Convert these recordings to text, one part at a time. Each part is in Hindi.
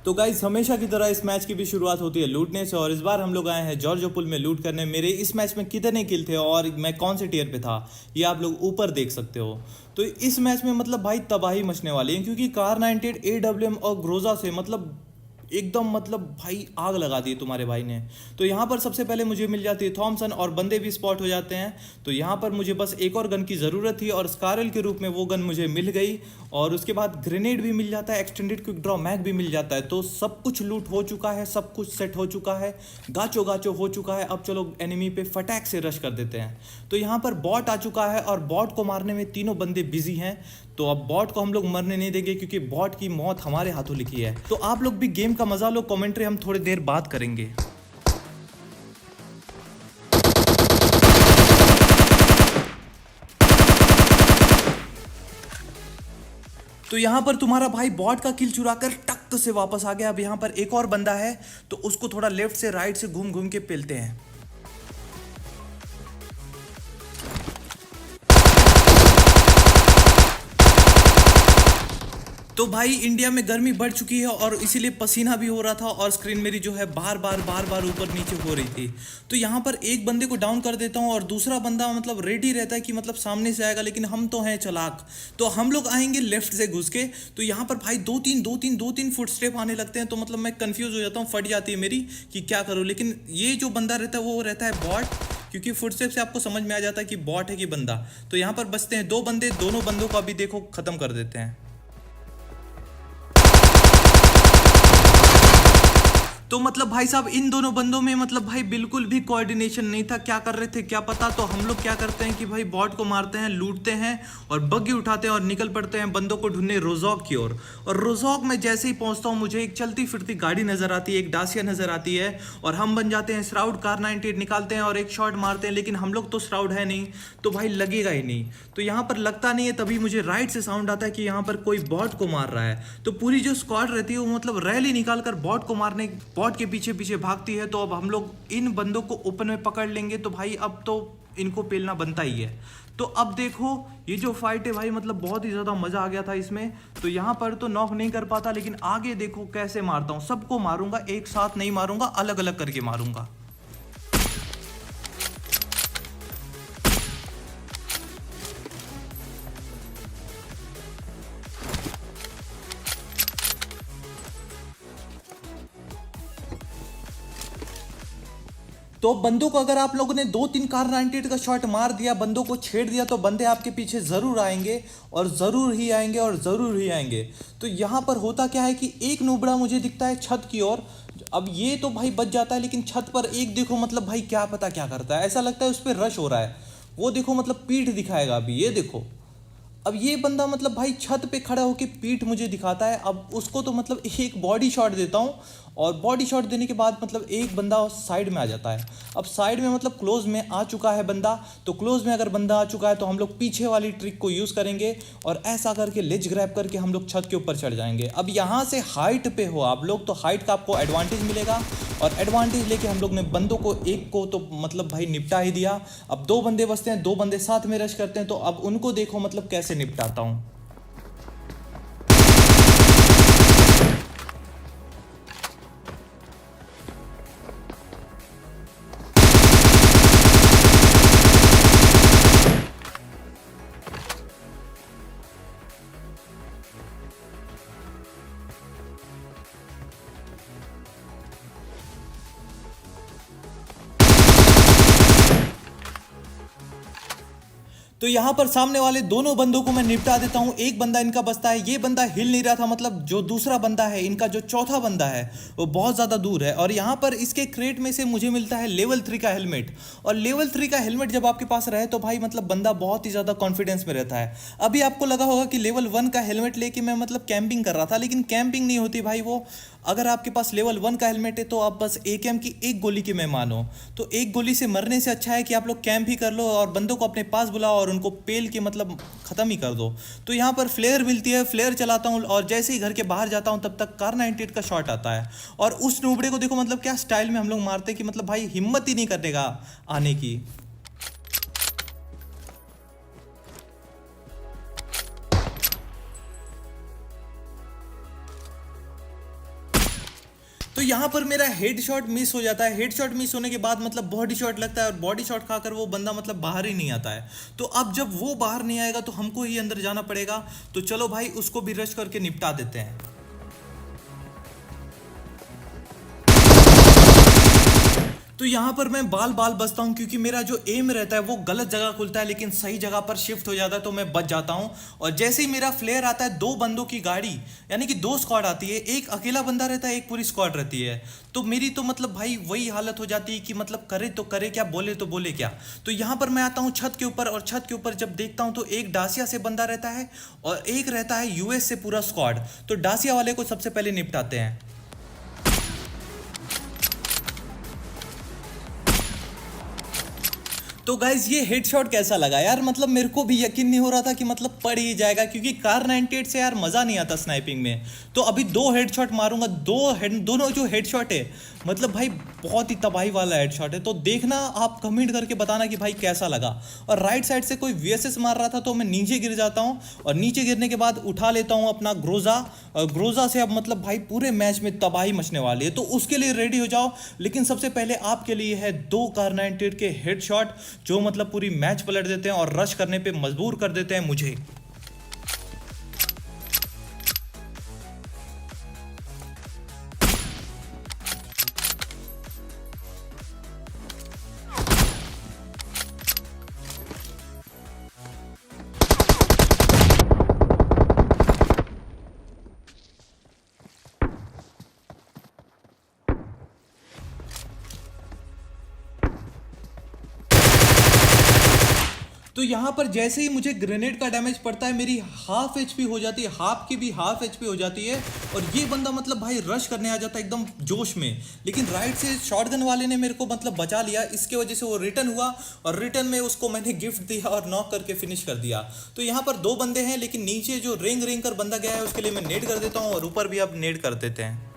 तो गाइस हमेशा की तरह इस मैच की भी शुरुआत होती है लूटने से और इस बार हम लोग आए हैं जॉर्जोपुल में लूट करने। मेरे इस मैच में कितने किल थे और मैं कौन से टियर पे था ये आप लोग ऊपर देख सकते हो। तो इस मैच में मतलब भाई तबाही मचने वाली है क्योंकि कार 98 एडब्ल्यूएम और ग्रोजा से मतलब एकदम मतलब भाई आग लगा दी तुम्हारे भाई ने। तो यहाँ पर सबसे पहले मुझे मिल जाती है थॉमसन और बंदे भी स्पॉट हो जाते हैं। तो यहाँ पर मुझे बस एक और गन की ज़रूरत थी और स्कारल के रूप में वो गन मुझे मिल गई। और उसके बाद ग्रेनेड भी मिल जाता है, एक्सटेंडेड क्विक ड्रॉ मैग भी मिल जाता है। तो सब कुछ लूट हो चुका है, सब कुछ सेट हो चुका है, गाचो गाचो हो चुका है। अब चलो एनिमी पे फटाक से रश कर देते हैं। तो यहाँ पर बॉट आ चुका है और बॉट को मारने में तीनों बंदे बिजी हैं। तो अब बॉट को हम लोग मरने नहीं देंगे क्योंकि बॉट की मौत हमारे हाथों लिखी है। तो आप लोग भी गेम का मजा लो, कमेंट्री हम थोड़ी देर बाद करेंगे। तो यहाँ पर तुम्हारा भाई बॉट का किल चुराकर टक से वापस आ गया। अब यहाँ पर एक और बंदा है तो उसको थोड़ा लेफ्ट से राइट से घूम घूम के पेलते हैं। तो भाई इंडिया में गर्मी बढ़ चुकी है और इसीलिए पसीना भी हो रहा था और स्क्रीन मेरी जो है बार बार ऊपर नीचे हो रही थी। तो यहाँ पर एक बंदे को डाउन कर देता हूँ और दूसरा बंदा मतलब रेडी रहता है कि मतलब सामने से आएगा, लेकिन हम तो हैं चालाक। तो हम लोग आएंगे लेफ्ट से घुस के। तो यहाँ पर भाई दो तीन फुट स्टेप आने लगते हैं। तो मतलब मैं कंफ्यूज हो जाता हूँ, फट जाती है मेरी कि क्या करूँ। लेकिन ये जो बंदा रहता है वो रहता है बॉट, क्योंकि फुटस्टेप से आपको समझ में आ जाता है कि बॉट है कि बंदा। तो यहाँ पर बचते हैं दो बंदे, दोनों बंदों को अभी देखो खत्म कर देते हैं। तो मतलब भाई साहब इन दोनों बंदों में मतलब भाई बिल्कुल भी कोऑर्डिनेशन नहीं था, क्या कर रहे थे क्या पता। तो हम लोग क्या करते हैं कि भाई बॉट को मारते हैं, लूटते हैं और बग्गी उठाते हैं और निकल पड़ते हैं बंदों को ढूंढने रोजॉक की ओर। और रोजॉक में जैसे ही पहुंचता हूं मुझे एक चलती फिरती गाड़ी नजर आती है, एक डासिया नजर आती है और हम बन जाते हैं श्राउड। कार 98 निकालते हैं और एक शॉट मारते हैं, लेकिन हम लोग तो श्राउड है नहीं तो भाई लगेगा ही नहीं। तो यहाँ पर लगता नहीं है, तभी मुझे राइट से साउंड आता है कि यहाँ पर कोई बॉट को मार रहा है। तो पूरी जो स्क्वाड रहती है वो मतलब रैली निकाल कर बॉट को मारने बॉट के पीछे पीछे भागती है। तो अब हम लोग इन बंदों को ओपन में पकड़ लेंगे। तो भाई अब तो इनको पेलना बनता ही है। तो अब देखो ये जो फाइट है भाई मतलब बहुत ही ज्यादा मजा आ गया था इसमें। तो यहाँ पर तो नॉक नहीं कर पाता, लेकिन आगे देखो कैसे मारता हूँ। सबको मारूंगा, एक साथ नहीं मारूंगा, अलग अलग करके मारूंगा। तो बंदों को अगर आप लोगों ने दो तीन कार 98 का शॉट मार दिया, बंदों को छेड़ दिया, तो बंदे आपके पीछे जरूर आएंगे और जरूर ही आएंगे और जरूर ही आएंगे। तो यहाँ पर होता क्या है कि एक नुबड़ा मुझे दिखता है छत की ओर। अब ये तो भाई बच जाता है, लेकिन छत पर एक देखो मतलब भाई क्या पता क्या करता है, ऐसा लगता है उस पर रश हो रहा है। वो देखो मतलब पीठ दिखाएगा अभी, ये देखो। अब ये बंदा मतलब भाई छत पे खड़ा होकर पीठ मुझे दिखाता है। अब उसको तो मतलब एक बॉडी शॉट देता हूँ और बॉडी शॉट देने के बाद मतलब एक बंदा साइड में आ जाता है। अब साइड में मतलब क्लोज में आ चुका है बंदा। तो क्लोज में अगर बंदा आ चुका है तो हम लोग पीछे वाली ट्रिक को यूज़ करेंगे और ऐसा करके लेज ग्रैब करके हम लोग छत के ऊपर चढ़ जाएंगे। अब यहाँ से हाइट पे हो आप लोग तो हाइट का आपको एडवांटेज मिलेगा और एडवांटेज लेके हम लोग ने बंदों को एक को तो मतलब भाई निपटा ही दिया। अब दो बंदे बचते हैं, दो बंदे साथ में रश करते हैं। तो अब उनको देखो मतलब कैसे निपटाता हूँ। तो यहाँ पर सामने वाले दोनों बंदों को मैं निपटा देता हूँ। एक बंदा इनका बचता है, ये बंदा हिल नहीं रहा था, मतलब जो दूसरा बंदा है इनका, जो चौथा बंदा है वो बहुत ज़्यादा दूर है। और यहाँ पर इसके क्रेट में से मुझे मिलता है लेवल 3 का हेलमेट। और लेवल 3 का हेलमेट जब आपके पास रहे तो भाई मतलब बंदा बहुत ही ज़्यादा कॉन्फिडेंस में रहता है। अभी आपको लगा होगा कि लेवल 1 का हेलमेट लेके मैं मतलब कैंपिंग कर रहा था, लेकिन कैंपिंग नहीं होती भाई वो। अगर आपके पास लेवल 1 का हेलमेट है तो आप बस एकेएम की एक गोली के मेहमान हो। तो एक गोली से मरने से अच्छा है कि आप लोग कैंप ही कर लो और बंदों को अपने पास बुलाओ और उनको पेल के मतलब ख़त्म ही कर दो। तो यहाँ पर फ्लेयर मिलती है, फ्लेयर चलाता हूँ और जैसे ही घर के बाहर जाता हूँ तब तक कार 98 का शॉट आता है। और उस नूबड़े को देखो मतलब क्या स्टाइल में हम लोग मारते हैं कि मतलब भाई हिम्मत ही नहीं करेगा आने की। तो यहाँ पर मेरा हेड शॉट मिस हो जाता है। हेड शॉट मिस होने के बाद मतलब बॉडी शॉट लगता है और बॉडी शॉट खाकर वो बंदा मतलब बाहर ही नहीं आता है। तो अब जब वो बाहर नहीं आएगा तो हमको ही अंदर जाना पड़ेगा। तो चलो भाई उसको भी रश करके निपटा देते हैं। तो यहाँ पर मैं बाल बाल बचता हूँ क्योंकि मेरा जो एम रहता है वो गलत जगह खुलता है लेकिन सही जगह पर शिफ्ट हो जाता है, तो मैं बच जाता हूँ। और जैसे ही मेरा फ्लेयर आता है, दो बंदों की गाड़ी यानी कि दो स्क्वाड आती है, एक अकेला बंदा रहता है, एक पूरी स्क्वाड रहती है। तो मेरी तो मतलब भाई वही हालत हो जाती है कि मतलब करे तो करे क्या, बोले तो बोले क्या। तो यहाँ पर मैं आता हूँ छत के ऊपर, और छत के ऊपर जब देखता हूँ तो एक डासिया से बंदा रहता है और एक रहता है यूएस से पूरा स्क्वाड। तो डासिया वाले को सबसे पहले निपटाते हैं। तो गाइज ये हेडशॉट कैसा लगा यार, मतलब मेरे को भी यकीन नहीं हो रहा था कि मतलब पड़ ही जाएगा, क्योंकि कार 98 से यार मजा नहीं आता स्नाइपिंग में। तो अभी दो हेडशॉट मारूंगा, दोनों जो हेडशॉट है मतलब भाई बहुत ही तबाही वाला हेडशॉट है। तो देखना, आप कमेंट करके बताना कि भाई कैसा लगा। और राइट साइड से कोई वीएसएस मार रहा था तो मैं नीचे गिर जाता हूँ, और नीचे गिरने के बाद उठा लेता हूँ अपना ग्रोजा। और ग्रोजा से अब मतलब भाई पूरे मैच में तबाही मचने वाली है, तो उसके लिए रेडी हो जाओ। लेकिन सबसे पहले आपके लिए है दो कार 98 के हेडशॉट जो मतलब पूरी मैच पलट देते हैं और रश करने पे मजबूर कर देते हैं मुझे। तो यहाँ पर जैसे ही मुझे ग्रेनेड का डैमेज पड़ता है, मेरी हाफ एचपी हो जाती है, हाफ की भी हाफ एचपी हो जाती है। और ये बंदा मतलब भाई रश करने आ जाता है एकदम जोश में, लेकिन राइट से शॉटगन वाले ने मेरे को मतलब बचा लिया, इसके वजह से वो रिटर्न हुआ और रिटर्न में उसको मैंने गिफ्ट दिया और नॉक करके फिनिश कर दिया। तो यहाँ पर दो बंदे हैं, लेकिन नीचे जो रेंग रेंग कर बंदा गया है उसके लिए मैं नेड कर देता हूँ, और ऊपर भी अब नेड कर देते हैं।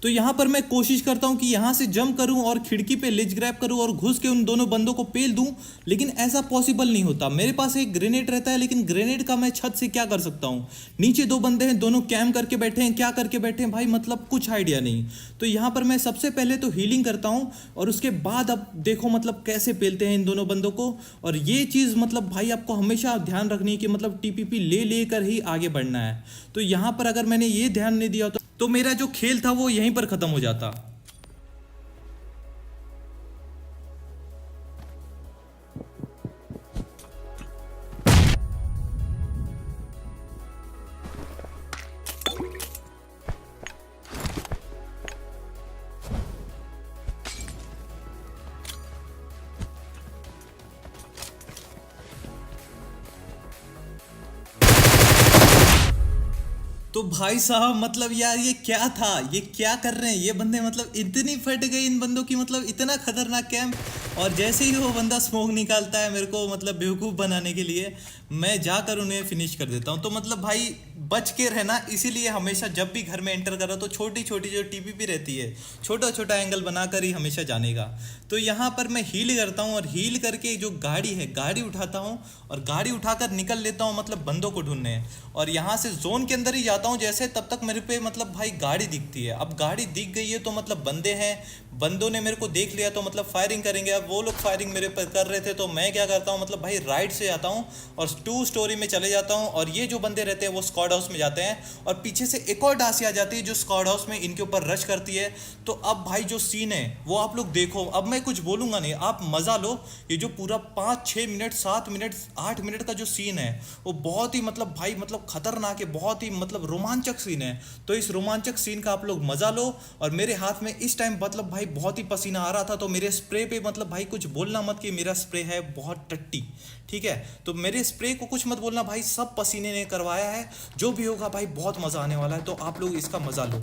तो यहाँ पर मैं कोशिश करता हूँ कि यहाँ से जंप करूँ और खिड़की पे लिज ग्रैब करूँ और घुस के उन दोनों बंदों को पेल दूँ, लेकिन ऐसा पॉसिबल नहीं होता। मेरे पास एक ग्रेनेड रहता है, लेकिन ग्रेनेड का मैं छत से क्या कर सकता हूँ। नीचे दो बंदे हैं, दोनों कैम्प करके बैठे हैं, क्या करके बैठे हैं भाई मतलब कुछ आइडिया नहीं। तो यहाँ पर मैं सबसे पहले तो हीलिंग करता हूँ, और उसके बाद अब देखो मतलब कैसे पेलते हैं इन दोनों बंदों को। और ये चीज़ मतलब भाई आपको हमेशा ध्यान रखनी है कि मतलब टीपीपी ले लेकर ही आगे बढ़ना है। तो यहाँ पर अगर मैंने ये ध्यान नहीं दिया तो मेरा जो खेल था वो यहीं पर खत्म हो जाता। तो भाई साहब मतलब यार ये क्या था, ये क्या कर रहे हैं ये बंदे, मतलब इतनी फट गई इन बंदों की, मतलब इतना खतरनाक कैंप। और जैसे ही वो बंदा स्मोक निकालता है मेरे को मतलब बेवकूफ़ बनाने के लिए, मैं जाकर उन्हें फिनिश कर देता हूँ। तो मतलब भाई बच के रहना, इसीलिए हमेशा जब भी घर में एंटर करो तो छोटी छोटी जो टीपीपी रहती है, छोटा छोटा एंगल बनाकर ही हमेशा जाने का। तो यहाँ पर मैं हील करता हूँ, और हील करके जो गाड़ी है गाड़ी उठाता हूँ, और गाड़ी उठाकर निकल लेता हूँ मतलब बंदों को ढूंढने। और यहाँ से जोन के अंदर ही जाता हूँ जैसे, तब तक मेरे पे मतलब भाई गाड़ी दिखती है। अब गाड़ी दिख गई है तो मतलब बंदे हैं, बंदों ने मेरे को देख लिया तो मतलब फायरिंग करेंगे। अब वो लोग फायरिंग मेरे पर कर रहे थे, तो मैं क्या करता हूँ मतलब भाई राइट से आता हूँ और 2 स्टोरी में चले जाता हूँ। और ये जो बंदे रहते हैं वो स्क्वाड हाउस में जाते हैं, और पीछे से एक और डासी आ जाती है जो स्क्वाड हाउस में इनके ऊपर रश करती है। तो अब भाई जो सीन है वो आप लोग देखो, अब मैं कुछ बोलूंगा नहीं, आप मजा लो। ये जो पूरा 5-6 मिनट 7 मिनट 8 मिनट का जो सीन है वो बहुत ही मतलब भाई मतलब खतरनाक है, बहुत ही मतलब रोमांचक सीन है। तो इस रोमांचक सीन का आप लोग मजा लो। और मेरे हाथ में इस टाइम मतलब भाई बहुत ही पसीना आ रहा था, तो मेरे स्प्रे पे मतलब भाई कुछ बोलना मत कि मेरा स्प्रे है बहुत टट्टी, ठीक है। तो मेरे स्प्रे को कुछ मत बोलना भाई, सब पसीने ने करवाया है। जो भी होगा भाई बहुत मजा आने वाला है, तो आप लोग इसका मजा लो।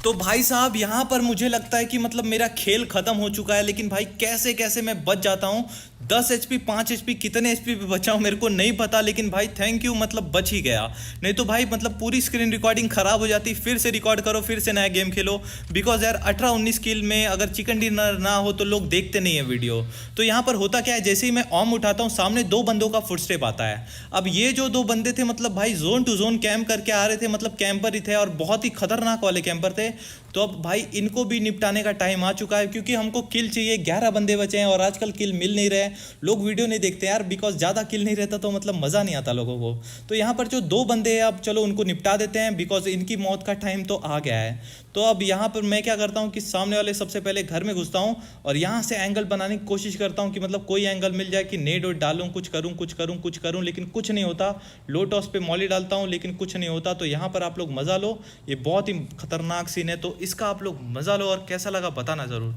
तो भाई साहब यहाँ पर मुझे लगता है कि मतलब मेरा खेल खत्म हो चुका है, लेकिन भाई कैसे कैसे मैं बच जाता हूँ। 10 एचपी 5 एचपी कितने एचपी पे बचा हूँ मेरे को नहीं पता, लेकिन भाई थैंक यू, मतलब बच ही गया। नहीं तो भाई मतलब पूरी स्क्रीन रिकॉर्डिंग खराब हो जाती, फिर से रिकॉर्ड करो, फिर से नया गेम खेलो। बिकॉज यार 18-19 किल में अगर चिकन डिनर ना हो तो लोग देखते नहीं है वीडियो। तो यहाँ पर होता क्या है, जैसे ही मैं ऑम उठाता हूँ सामने दो बंदों का फुटस्टेप आता है। अब ये जो दो बंदे थे मतलब भाई जोन टू जोन कैंप करके आ रहे थे, मतलब कैंपर ही थे और बहुत ही खतरनाक वाले कैंपर थे। तो अब भाई इनको भी निपटाने का टाइम आ चुका है, क्योंकि हमको किल चाहिए। 11 बंदे बचे हैं और आजकल किल मिल नहीं रहे। लोग वीडियो नहीं देखते यार, बिकॉज ज़्यादा किल नहीं रहता तो मतलब मज़ा नहीं आता लोगों को। तो यहाँ पर जो दो बंदे हैं अब चलो उनको निपटा देते हैं, बिकॉज इनकी मौत का टाइम तो आ गया है। तो अब यहाँ पर मैं क्या करता हूँ कि सामने वाले सबसे पहले घर में घुसता हूँ और यहाँ से एंगल बनाने की कोशिश करता हूँ कि मतलब कोई एंगल मिल जाए कि नेड वेड डालूँ, कुछ करूँ, लेकिन कुछ नहीं होता। लो टॉस पे मॉली डालता हूँ लेकिन कुछ नहीं होता। तो यहाँ पर आप लोग मज़ा लो, ये बहुत ही खतरनाक सीन है, तो इसका आप लोग मज़ा लो और कैसा लगा बताना ज़रूर।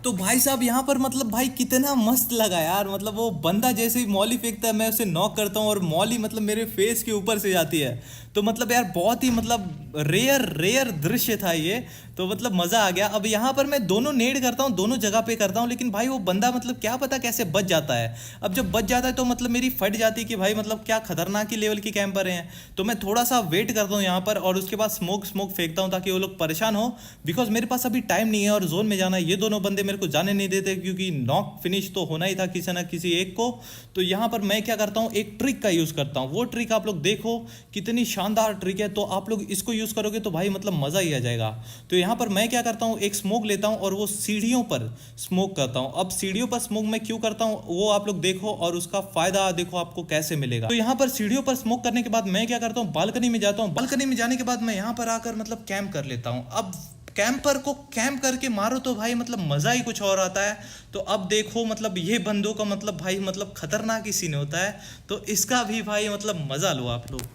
तो भाई साहब यहाँ पर मतलब भाई कितना मस्त लगा यार, मतलब वो बंदा जैसे ही मौली फेंकता है मैं उसे नॉक करता हूँ और मौली मतलब मेरे फेस के ऊपर से जाती है। तो मतलब यार बहुत ही मतलब रेयर रेयर दृश्य था ये। तो मतलब मज़ा आ गया। अब यहाँ पर मैं दोनों नेड करता हूँ, दोनों जगह पे करता हूँ, लेकिन भाई वो बंदा मतलब क्या पता कैसे बच जाता है। अब जब बच जाता है तो मतलब मेरी फट जाती है कि भाई मतलब क्या खतरनाक ही लेवल के कैंपर हैं। तो मैं थोड़ा सा वेट करता हूँ यहाँ पर और उसके बाद स्मोक फेंकता हूँ ताकि वो लोग परेशान हो। बिकॉज मेरे पास अभी टाइम नहीं है और जोन में जाना है। ये दोनों बंदे मेरे को जाने नहीं देते क्योंकि नॉक फिनिश तो होना ही था किसी ना किसी एक को। तो यहाँ पर मैं क्या करता हूँ, एक ट्रिक का यूज़ करता हूँ। वो ट्रिक आप लोग देखो कितनी शानदार ट्रिक है। तो आप लोग इसको यूज़ करोगे तो भाई मतलब मज़ा ही आ जाएगा। तो यहाँ पर मैं क्या करता हूँ, एक स्मोक लेता हूँ और वो सीढ़ियों पर स्मोक करता हूँ। अब सीढ़ियों पर स्मोक मैं क्यों करता हूँ वो आप लोग देखो और उसका फायदा देखो आपको कैसे मिलेगा। तो यहाँ पर सीढ़ियों पर स्मोक करने के बाद मैं क्या करता हूँ, बालकनी में जाता हूँ। बालकनी में जाने के बाद मैं यहाँ पर आकर मतलब कैंप कर लेता हूँ। अब कैंपर को कैंप करके मारो तो भाई मतलब मज़ा ही कुछ और आता है। तो अब देखो मतलब ये बंदों का मतलब भाई मतलब खतरनाक ही सीन होता है। तो इसका भी भाई मतलब मज़ा लो आप लोग।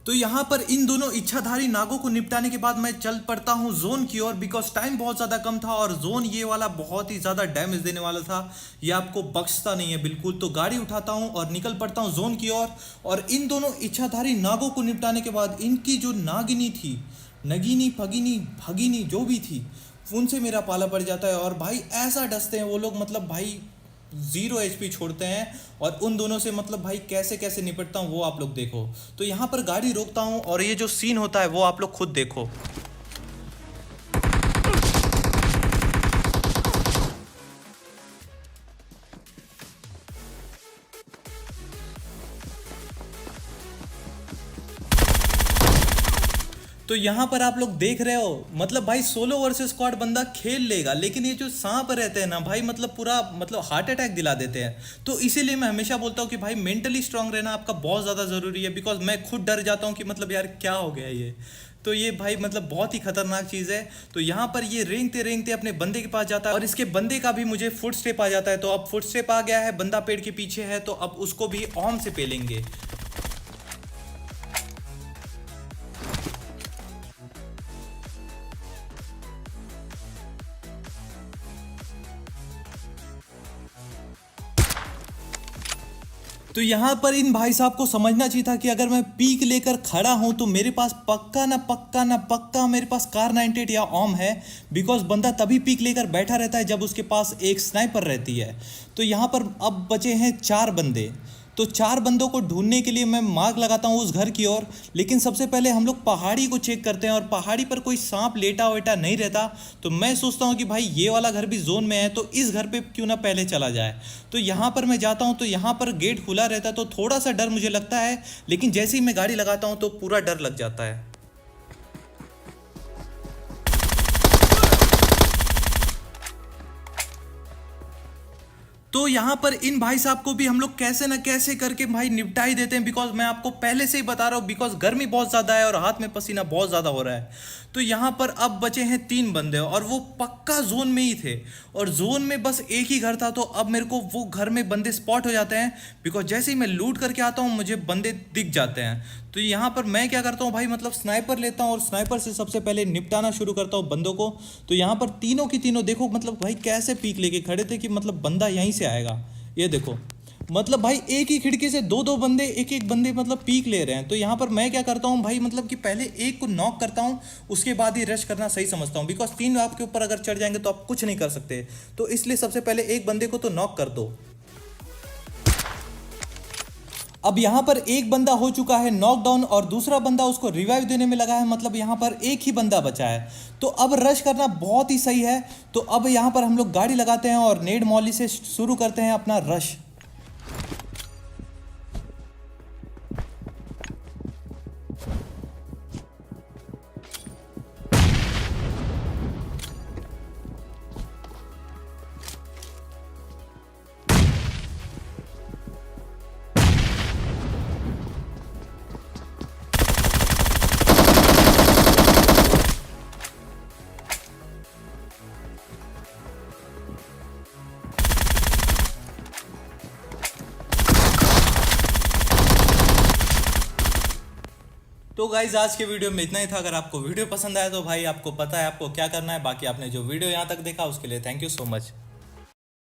तो यहाँ पर इन दोनों इच्छाधारी नागों को निपटाने के बाद मैं चल पड़ता हूँ जोन की ओर, बिकॉज टाइम बहुत ज़्यादा कम था और जोन ये वाला बहुत ही ज़्यादा डैमेज देने वाला था। ये आपको बख्शता नहीं है बिल्कुल। तो गाड़ी उठाता हूँ और निकल पड़ता हूँ जोन की ओर। और इन दोनों इच्छाधारी नागों को निपटाने के बाद इनकी जो नागिनी थी, नगीनी भगिनी भगिनी जो भी थी, उनसे मेरा पाला पड़ जाता है। और भाई ऐसा डसते हैं वो लोग, मतलब भाई 0 HP छोड़ते हैं। और उन दोनों से मतलब भाई कैसे कैसे निपटता हूँ वो आप लोग देखो। तो यहाँ पर गाड़ी रोकता हूँ और ये जो सीन होता है वो आप लोग खुद देखो। तो यहाँ पर आप लोग देख रहे हो मतलब भाई सोलो वर्सेस स्क्वाड बंदा खेल लेगा, लेकिन ये जो सांप रहते हैं ना भाई मतलब पूरा मतलब हार्ट अटैक दिला देते हैं। तो इसीलिए मैं हमेशा बोलता हूँ कि भाई मेंटली स्ट्रांग रहना आपका बहुत ज़्यादा ज़रूरी है। बिकॉज मैं खुद डर जाता हूँ कि मतलब यार क्या हो गया ये। तो ये भाई मतलब बहुत ही खतरनाक चीज़ है। तो यहाँ पर ये रेंगते रेंगते अपने बंदे के पास जाता है और इसके बंदे का भी मुझे फुट स्टेप आ जाता है। तो अब फुट स्टेप आ गया है, बंदा पेड़ के पीछे है, तो अब उसको भी ऑम से पेलेंगे। तो यहाँ पर इन भाई साहब को समझना चाहिए था कि अगर मैं पीक लेकर खड़ा हूँ तो मेरे पास पक्का मेरे पास कार 98 या ओम है। बिकॉज बंदा तभी पीक लेकर बैठा रहता है जब उसके पास एक स्नाइपर रहती है। तो यहाँ पर अब बचे हैं 4 बंदे। तो 4 बंदों को ढूंढने के लिए मैं मार्क लगाता हूँ उस घर की ओर। लेकिन सबसे पहले हम लोग पहाड़ी को चेक करते हैं और पहाड़ी पर कोई सांप लेटा वेटा नहीं रहता। तो मैं सोचता हूँ कि भाई ये वाला घर भी जोन में है, तो इस घर पे क्यों ना पहले चला जाए। तो यहाँ पर मैं जाता हूँ, तो यहाँ पर गेट खुला रहता है, तो थोड़ा सा डर मुझे लगता है। लेकिन जैसे ही मैं गाड़ी लगाता हूँ तो पूरा डर लग जाता है। तो यहाँ पर इन भाई साहब को भी हम लोग कैसे ना कैसे करके भाई निपटा ही देते हैं। बिकॉज मैं आपको पहले से ही बता रहा हूँ, बिकॉज गर्मी बहुत ज़्यादा है और हाथ में पसीना बहुत ज़्यादा हो रहा है। तो यहाँ पर अब बचे हैं 3 बंदे और वो पक्का जोन में ही थे, और जोन में बस एक ही घर था। तो अब मेरे को वो घर में बंदे स्पॉट हो जाते हैं, बिकॉज जैसे ही मैं लूट करके आता हूँ मुझे बंदे दिख जाते हैं। तो यहाँ पर मैं क्या करता हूँ भाई, मतलब स्नाइपर लेता हूँ और स्नाइपर से सबसे पहले निपटाना शुरू करता हूँ बंदों को। तो यहाँ पर तीनों की तीनों देखो, मतलब भाई कैसे पीक लेके खड़े थे कि मतलब बंदा यहीं से आएगा। ये देखो, मतलब भाई एक ही खिड़की से 2-2 बंदे, एक एक बंदे मतलब पीक ले रहे हैं। तो यहाँ पर मैं क्या करता हूँ भाई, मतलब कि पहले एक को नॉक करता हूँ, उसके बाद ही रश करना सही समझता हूँ। बिकॉज 3 आपके ऊपर अगर चढ़ जाएंगे तो आप कुछ नहीं कर सकते। तो इसलिए सबसे पहले एक बंदे को तो नॉक कर दो। अब यहाँ पर एक बंदा हो चुका है नॉकडाउन और दूसरा बंदा उसको रिवाइव देने में लगा है। मतलब यहाँ पर एक ही बंदा बचा है। तो अब रश करना बहुत ही सही है। तो अब यहाँ पर हम लोग गाड़ी लगाते हैं और नेड मॉली से शुरू करते हैं अपना रश। तो गाइज आज के वीडियो में इतना ही था। अगर आपको वीडियो पसंद आया तो भाई आपको पता है आपको क्या करना है। बाकी आपने जो वीडियो यहाँ तक देखा उसके लिए थैंक यू सो मच।